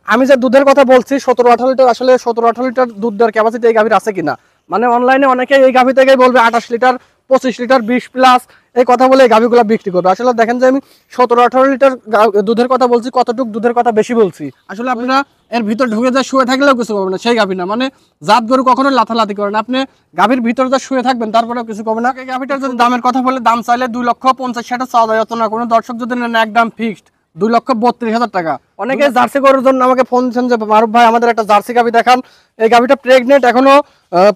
আমি যে দুধের কথা বলছি 17-18 লিটার, আসলে 17-18 লিটার দুধ দেওয়ার ক্যাপাসিটি এই গাভীর আছে কিনা। মানে অনলাইনে অনেকে এই গাভী থেকেই বলবে 28 লিটার 25 লিটার 20 প্লাস এই কথা বলে এই গাভীগুলো বিক্রি করবে। আসলে দেখেন যে আমি 17-18 লিটার দুধের কথা বলছি, কতটুকু দুধের কথা বেশি বলছি। আসলে আপনারা এর ভিতর ঢুকে যা শুয়ে থাকলেও কিছু করবে না, সেই গাভী না। মানে জাত গরু কখনো লাথালাতি করে না, আপনি গাভীর ভিতর যা শুয়ে থাকবেন তারপরেও কিছু করবে না। এই গাভীটার যদি দামের কথা বলে, দাম চাইলে 2,50,60 চাওয়া যায়, না কোনো দর্শক যদি নেন একদম ফিক্সড 2,32,000 টাকা। অনেকে জার্সি গরুর জন্য আমাকে ফোন দিচ্ছেন যে মারুফ ভাই আমাদের একটা জার্সি গাভী দেখান। এই গাভীটা প্রেগনেন্ট, এখনো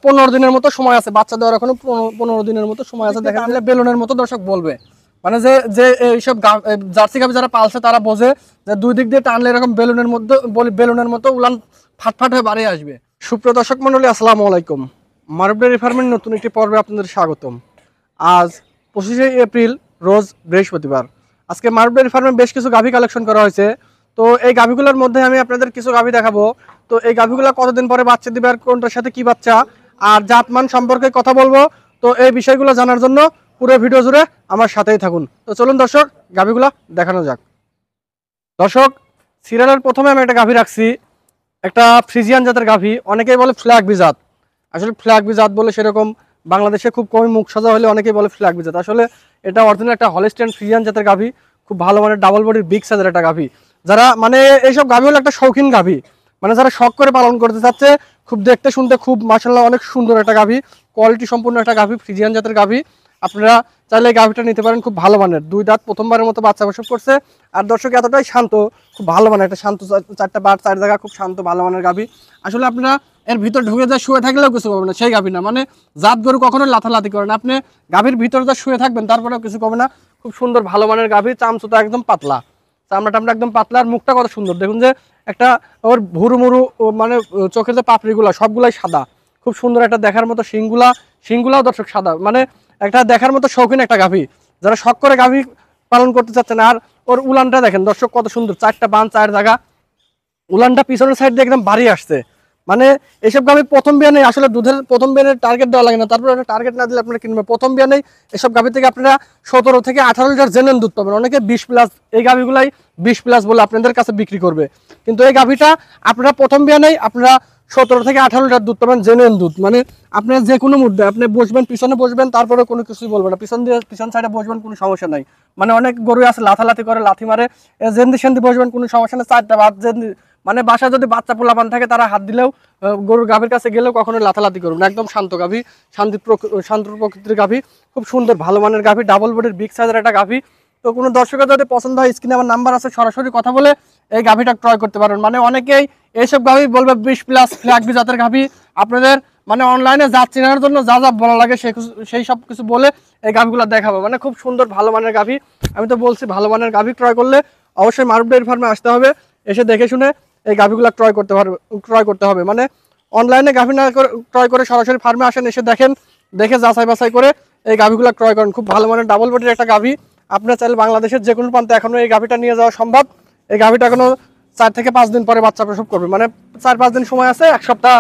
15 দিনের মতো সময় আছে, বাচ্চা দেওয়ার এখনো 15 দিনের মতো সময় আছে। দেখেন বেলুনের মতো দর্শক বলবে, মানে যে যে এইসব জার্সি গাভী যারা পালছে তারা বোঝে যে দুই দিক দিয়ে টানলে এরকম বেলুনের মতো উলান ফাটফাট হয়ে বাড়ি আসবে। সুপ্রিয় দর্শক মন্ডলী, আসসালামু আলাইকুম। মারুফ ডেয়ারি ফার্মের নতুন একটি পর্বে আপনাদের স্বাগতম। আজ 25শে এপ্রিল, রোজ বৃহস্পতিবার। আজকে মারুফ ডেয়ারি ফার্মে বেশ কিছু গাভী কালেকশন করা হয়েছে। তো এই গাভীগুলোর মধ্যে আমি আপনাদের কিছু গাভী দেখাবো। তো এই গাভীগুলো কতদিন পরে বাচ্চা দিবে, আর কোনটার সাথে কি বাচ্চা, আর জাতমান সম্পর্কে কথা বলবো। তো এই বিষয়গুলো জানার জন্য পুরো ভিডিও জুড়ে আমার সাথেই থাকুন। তো চলুন দর্শক গাভীগুলো দেখানো যাক। দর্শক, সিরিয়ালের প্রথমে আমি একটা গাভী রাখছি, একটা ফ্রিজিয়ান জাতের গাভী। অনেকেই বলে ফ্ল্যাগবি জাত। আসলে ফ্ল্যাগবি জাত বলে সেরকম বাংলাদেশে খুব কমই মুখ সাজা হলে অনেকেই বলে ফ্ল্যাগবি জাত। আসলে এটা অরিজিনাল একটা হলিস্টিয়ান ফ্রিজিয়ান জাতের গাভী, খুব ভালো মানের ডাবল বডির বিগ সাইজের একটা গাভী। যারা মানে এইসব গাভী হলো একটা শৌখিন গাভী, মানে যারা শখ করে পালন করতে চাচ্ছে, খুব দেখতে শুনতে খুব মাশাআল্লাহ অনেক সুন্দর একটা গাভী, কোয়ালিটি সম্পূর্ণ একটা গাভী, ফ্রিজিয়ান জাতের গাভী। আপনারা চাইলে এই গাভীটা নিতে পারেন, খুব ভালো মানের। 2 দাঁত, প্রথমবারের মতো বাচ্চা প্রসব করছে। আর দর্শক এতটাই শান্ত, খুব ভালো মানের একটা শান্ত, 4টা বাট 4 জায়গা, খুব শান্ত ভালো মানের গাভী। আসলে আপনারা এর ভিতর ঢুকে যা শুয়ে থাকলেও কিছু করবে না, সেই গাভী না। মানে জাত গরু কখনো লাথালাতি করে না, আপনি গাভীর ভিতর যা শুয়ে থাকবেন তারপরেও কিছু করবে না। খুব সুন্দর ভালো মানের গাভী, চামচুটা একদম পাতলা, চামড়া টামড়া একদম পাতলা, আর মুখটা কত সুন্দর দেখুন, যে একটা ওর ভুরু মুরু মানে চোখের যে পাপড়িগুলা সবগুলাই সাদা, খুব সুন্দর একটা দেখার মতো। শিংগুলাও দর্শক সাদা, মানে একটা দেখার মতো শৌখিন একটা গাভী, যারা শখ করে গাভী পালন করতে চাচ্ছেন। আর ওর উলানটা দেখেন দর্শক কত সুন্দর, 4টা বান 4 জায়গা, উলানটা পিছনের সাইড দিয়ে একদম বাড়ি আসছে। মানে এসব গাভী প্রথম বিয়ানে, আসলে দুধের প্রথম বিয়ানের টার্গেট দেওয়া লাগে না, তারপরে একটা টার্গেট না দিলে আপনারা কিনবেন। প্রথম বিয়ানেই এসব গাভী থেকে আপনারা 17 থেকে 18 লিটার জেনুইন দুধ পাবেন। অনেকে 20 প্লাস, এই গাভীগুলাই 20 প্লাস বলে আপনাদের কাছে বিক্রি করবে, কিন্তু এই গাভীটা আপনারা প্রথম বিয়ানেই আপনারা 17 থেকে 18 লিটার দুধ পাবেন, জেনুইন দুধ। মানে আপনার যে কোনো মুদ্রায় আপনি বসবেন, পিছনে বসবেন, তারপরে কোনো কিছুই বলবে না, পিছন সাইডে বসবেন, কোনো সমস্যা নাই। মানে অনেক গরু আছে লাথালাতি করে, লাথি মারে, জেন্দি সেন্দি বসবেন, কোনো সমস্যা নেই। 4টা বাদ জেন্দি, মানে বাসায় যদি বাচ্চা পোলাপান থাকে তারা হাত দিলেও, গরুর গাভীর কাছে গেলেও কখনো লাথালাতি করবে না। একদম শান্ত গাভী, শান্ত প্রকৃতির গাভী, খুব সুন্দর ভালো মানের গাভী, ডাবল বডির বিগ সাইজের একটা গাভী। তো কোনো দর্শকের যদি পছন্দ হয়, স্ক্রিনে আমার নাম্বার আছে, সরাসরি কথা বলে এই গাভীটা ক্রয় করতে পারেন। মানে অনেকেই এইসব গাভী বলবে 20 প্লাস ফ্ল্যাগবি জাতের গাভী। আপনাদের মানে অনলাইনে জাত চেনার জন্য যা যা বলা লাগে সেই সব কিছু বলে এই গাভীগুলো দেখাবো। মানে খুব সুন্দর ভালো মানের গাভী। আমি তো বলছি ভালো মানের গাভী ক্রয় করলে অবশ্যই মারুফ ডেয়ারি ফার্মে আসতে হবে, এসে দেখে শুনে এই গাভীগুলো ক্রয় করতে হবে। মানে অনলাইনে গাভী না ক্রয় করে সরাসরি ফার্মে আসেন, এসে দেখেন, দেখে যাচাই বাছাই করে এই গাভীগুলো ক্রয় করেন। খুব ভালো মানের ডাবল বডির একটা গাভী। আপনার চাইলে বাংলাদেশের যে কোনো প্রান্তে এখনো এই গাভীটা নিয়ে যাওয়া সম্ভব। এই গাভীটা এখনো 4 থেকে 5 দিন পরে বাচ্চা প্রসব করবে, মানে 4-5 দিন সময় আছে, 1 সপ্তাহ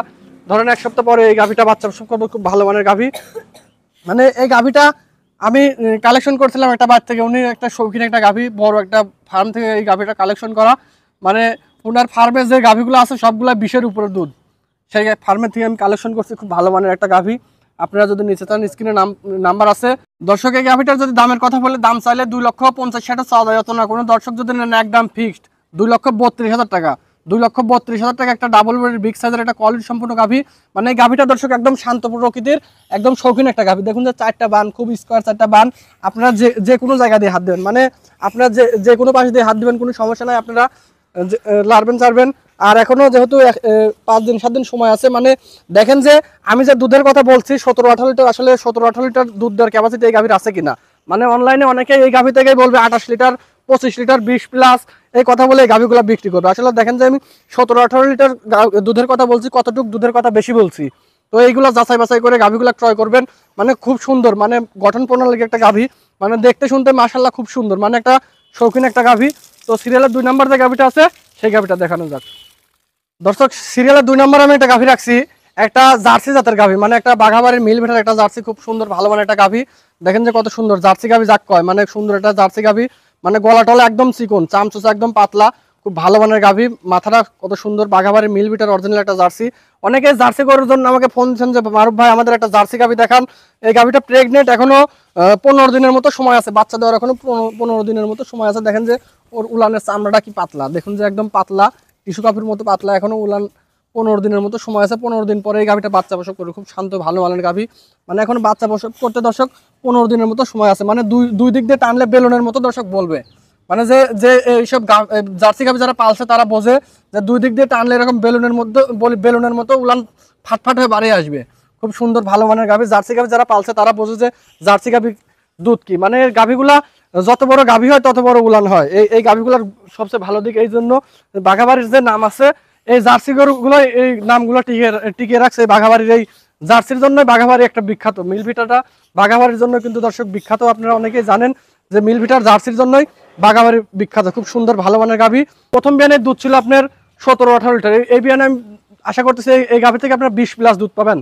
ধরেন, 1 সপ্তাহ পরে এই গাভীটা বাচ্চা প্রসব করবে। খুব ভালো মানের গাভী। মানে এই গাভীটা আমি কালেকশন করছিলাম একটা বাচ্চা থেকে, উনি একটা শৌখিন একটা গাভী, বড় একটা ফার্ম থেকে এই গাভীটা কালেকশন করা। মানে ওনার ফার্মে যে গাভীগুলো আছে সবগুলো 20-এর উপরে দুধ, সেই ফার্মের থেকে আমি কালেকশন করছি। খুব ভালো মানের একটা গাভী। আপনারা যদি নিতে চান স্ক্রিনে নাম্বার আছে। দর্শক এই গাভীটার যদি দামের কথা বলে, দাম চাইলে 2,50,60 চাওয়া যায়, না কোনো দর্শক যদি নেন একদম ফিক্সড 2,32,000 টাকা। 2,32,000 টাকা একটা ডাবল বডির বিগ সাইজের একটা কোয়ালিটি সম্পূর্ণ গাভী। মানে এই গাভীটা দর্শক একদম শান্ত প্রকৃতির, একদম শৌখিন একটা গাভী। দেখুন যে 4টা বান, খুব স্কোয়ার 4টা বান। আপনারা যে কোনো জায়গা দিয়ে হাত দেবেন, মানে আপনারা যে কোনো পাশে দিয়ে হাত দেবেন, কোনো সমস্যা নাই। আপনারা লাড়বেন চাড়বেন। আর এখনো যেহেতু 5 দিন 7 দিন সময় আছে, মানে দেখেন যে আমি যে দুধের কথা বলছি 17-18 লিটার, আসলে 17-18 লিটার দুধ দেওয়ার ক্যাপাসিটি এই গাভীর আছে কিনা। মানে অনলাইনে অনেকে এই গাভী থেকেই বলবে 28 লিটার 25 লিটার 20 প্লাস এই কথা বলে এই গাভীগুলো বিক্রি করবে। আসলে দেখেন যে আমি 17-18 লিটার দুধের কথা বলছি, কতটুকু দুধের কথা বেশি বলছি। তো এইগুলো যাচাই বাছাই করে গাভীগুলো ক্রয় করবেন। মানে খুব সুন্দর, মানে গঠন প্রণালীর একটা গাভী, মানে দেখতে শুনতে মাশাআল্লাহ খুব সুন্দর, মানে একটা শৌখিন একটা গাভী। তো সিরিয়ালের 2 নম্বর যে গাভীটা আছে সেই গাভীটা দেখানো যাক। দর্শক, সিরিয়ালের 2 নম্বর আমি একটা গাভী রাখছি, একটা জার্সি জাতের গাভী, মানে একটা বাঘাবাড়ির মিল ভেটার একটা জার্সি, খুব সুন্দর ভালো মানের একটা গাভী। দেখেন যে কত সুন্দর জার্সি গাভী যাক কয়, মানে সুন্দর একটা জার্সি গাভী। মানে গলা টলা একদম চিকন, চামচুচা একদম পাতলা, খুব ভালো মানের গাভী, মাথাটা কত সুন্দর, বাঘাবাড়ি মিল বিটার অরিজিনাল একটা জার্সি। অনেকে জার্সি করার জন্য আমাকে ফোন দিচ্ছেন যে মারুফ ভাই আমাদের একটা জার্সি গাভী দেখান। এই গাভীটা প্রেগনেন্ট, এখনো 15 দিনের মতো সময় আছে, বাচ্চা দেওয়ার এখনো 15 দিনের মতো সময় আছে। দেখেন যে ওর উলানের চামড়াটা কি পাতলা, দেখুন যে একদম পাতলা, টিস্যু কাপের মতো পাতলা, এখনো উলান 15 দিনের মতো সময় আছে। 15 দিন পরে এই গাভীটা বাচ্চা প্রসব করবে, খুব শান্ত ভালো মানের গাভী। মানে এখন বাচ্চা প্রসব করতে দর্শক 15 দিনের মতো সময় আছে, মানে দুই দিক দিয়ে টানলে বেলুনের মতো দর্শক বলবে। মানে যে যে এইসব জার্সি গাভী যারা পালছে তারা বোঝে যে দুই দিক দিয়ে টানলে এরকম বেলুনের মতো উলান ফাটফাট হয়ে বাড়িয়ে আসবে। খুব সুন্দর ভালো মানের গাভী। জার্সি গাভী যারা পালছে তারা বোঝে যে জার্সি গাভী দুধ কি, মানে গাভীগুলা যত বড় গাভী হয় তত বড় উলান হয়। এই গাভীগুলার সবচেয়ে ভালো দিক এই জন্য বাঘাবাড়ির যে নাম আছে, এই জার্সি গরুগুলো এই নামগুলো টিকিয়ে রাখছে। এই বাঘাবাড়ির এই জার্সির জন্য বাঘাবাড়ি একটা বিখ্যাত, মিলভিটাটা বাঘাবাড়ির জন্য কিন্তু দর্শক বিখ্যাত। আপনারা অনেকেই জানেন যে মিলভিটার জার্সির জন্যই বাঘাবাড়ি বিখ্যাত। খুব সুন্দর ভালো মানের গাভী। প্রথম বিয়ানের দুধ ছিল আপনার 17-18 লিটার। এই বিয়ানে আমি আশা করতেছি এই গাভী থেকে আপনারা 20+ দুধ পাবেন,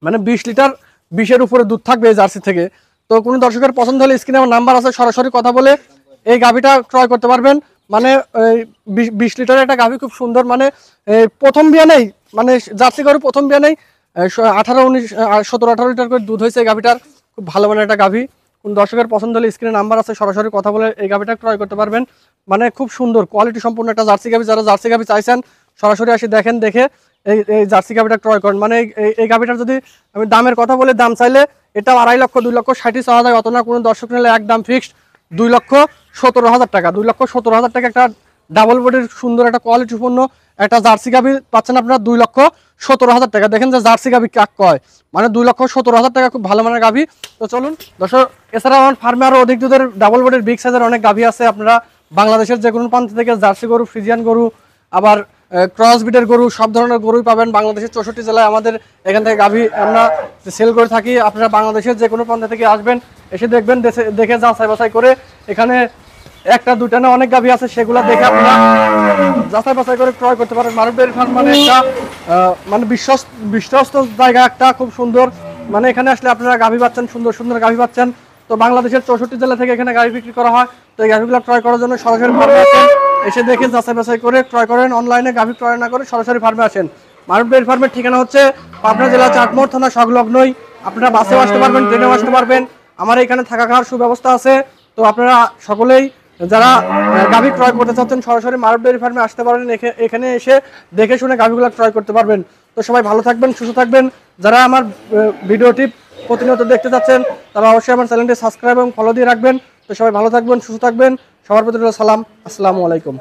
মানে 20 লিটার 20-এর উপরে দুধ থাকবে এই জার্সি থেকে। তো কোনো দর্শকের পছন্দ হলে স্ক্রিনে আমার নাম্বার আছে, সরাসরি কথা বলে এই গাভীটা ক্রয় করতে পারবেন। মানে 20 লিটারের একটা গাভী, খুব সুন্দর। মানে প্রথম বিয়ানেই, মানে জার্সি গরু প্রথম বিয়ানেই 17-18 লিটার করে দুধ হয়েছে এই গাভীটার। খুব ভালো মানের একটা গাভী। কোন দর্শকের পছন্দ হলে স্ক্রিনে নাম্বার আছে, সরাসরি কথা বলে এই গাভীটা ক্রয় করতে পারবেন। মানে খুব সুন্দর কোয়ালিটি সম্পূর্ণ একটা জার্সি গাভী। যারা জার্সি গাভী চাইছেন সরাসরি আসি দেখেন, দেখে এই জার্সি গাভীটা ক্রয় করেন। মানে এই গাভীটার যদি আমি দামের কথা বলে, দাম চাইলে এটাও 2.5 লক্ষ 2 লক্ষ 60 চাওয়া যায়, অত না। কোনো দর্শক নিলে একদম ফিক্সড 2,17,000 টাকা। 2,17,000 টাকা একটা ডাবল বডির সুন্দর একটা কোয়ালিটিপূর্ণ একটা জার্সি গাভী পাচ্ছেন আপনারা 2,17,000 টাকা। দেখেন যে জার্সি গাভী কাক কয়, মানে 2,17,000 টাকা, খুব ভালো মানের গাভী। তো চলুন দর্শক, এছাড়া আমার ফার্মে আরও অধিক দুধের ডাবল বডির বিগ সাইজের অনেক গাভী আছে। আপনারা বাংলাদেশের যে কোনো প্রান্ত থেকে জার্সি গরু, ফ্রিজিয়ান গরু, আবার ক্রস বিটের গরু, সব ধরনের গরুই পাবেন। বাংলাদেশের 64 জেলায় আমাদের এখান থেকে গাভী আমরা সেল করে থাকি। আপনারা বাংলাদেশের যে কোনো প্রান্ত থেকে আসবেন, এসে দেখবেন, দেখে যাচাই বাছাই করে, এখানে একটা দুটা না অনেক গাভী আছে, সেগুলো দেখে আপনারা যাচাই বাছাই করে ক্রয় করতে পারেন। মারুফ ডেয়ারি ফার্ম মানে একটা মানে বিশ্বস্ত জায়গা একটা, খুব সুন্দর। মানে এখানে আসলে আপনারা গাভী পাচ্ছেন, সুন্দর সুন্দর গাভী পাচ্ছেন। তো বাংলাদেশের 64 জেলা থেকে এখানে গাভী বিক্রি করা হয়। তো এই গাভীগুলো ক্রয় করার জন্য সরাসরি ফার্মে আসেন, এসে দেখে যাচাই বাছাই করে ক্রয় করেন। অনলাইনে গাভী ক্রয় না করে সরাসরি ফার্মে আসেন। মারুফ ডেয়ারি ফার্মের ঠিকানা হচ্ছে পাবনা জেলা চাটমোহর থানা সংলগ্নই। আপনারা বাসেও আসতে পারবেন, ট্রেনেও আসতে পারবেন। আমার এখানে থাকা খাওয়ার সুব্যবস্থা আছে। তো আপনারা সকলেই যারা গাভী ক্রয় করতে চাচ্ছেন সরাসরি মারুফ ডেয়ারি ফার্মে আসতে পারেন, এখানে এসে দেখে শুনে গাভীগুলো ক্রয় করতে পারবেন। তো সবাই ভালো থাকবেন, সুস্থ থাকবেন। যারা আমার ভিডিওটি প্রতিনিয়ত দেখতে চাচ্ছেন তারা অবশ্যই আমার চ্যানেলটি সাবস্ক্রাইব এবং ফলো দিয়ে রাখবেন। তো সবাই ভালো থাকবেন, সুস্থ থাকবেন। সবার প্রতি সালাম, আসসালামু আলাইকুম।